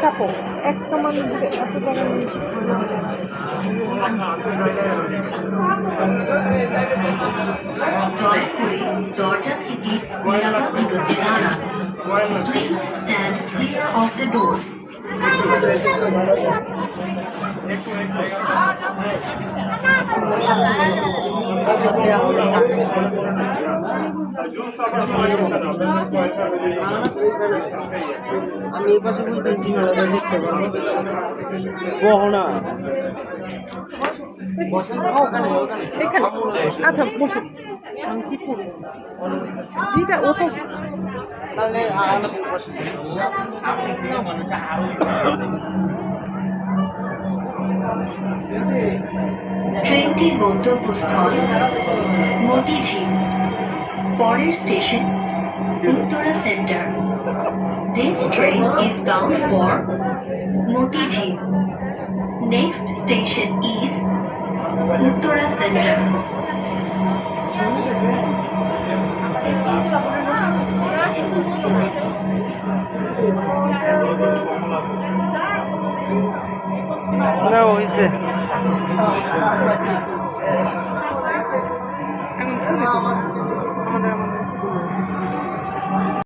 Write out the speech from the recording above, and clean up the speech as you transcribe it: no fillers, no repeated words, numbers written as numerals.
চাপো একটা মানুষের এত টাকা দরজা থেকে নিরাপদ দূরত্বে দাঁড়ান। Please stand clear of the doors. আমি এই পাশে বুঝতে দেখতে পারবো গহনা আচ্ছা বসো আমি কি করবো রিতা ও তো তাহলে ট্রেনটির গন্তব্যস্থল মতিঝিল। পরের station Uttara centre. This train is bound for Motijheel. Next station is Uttara Center.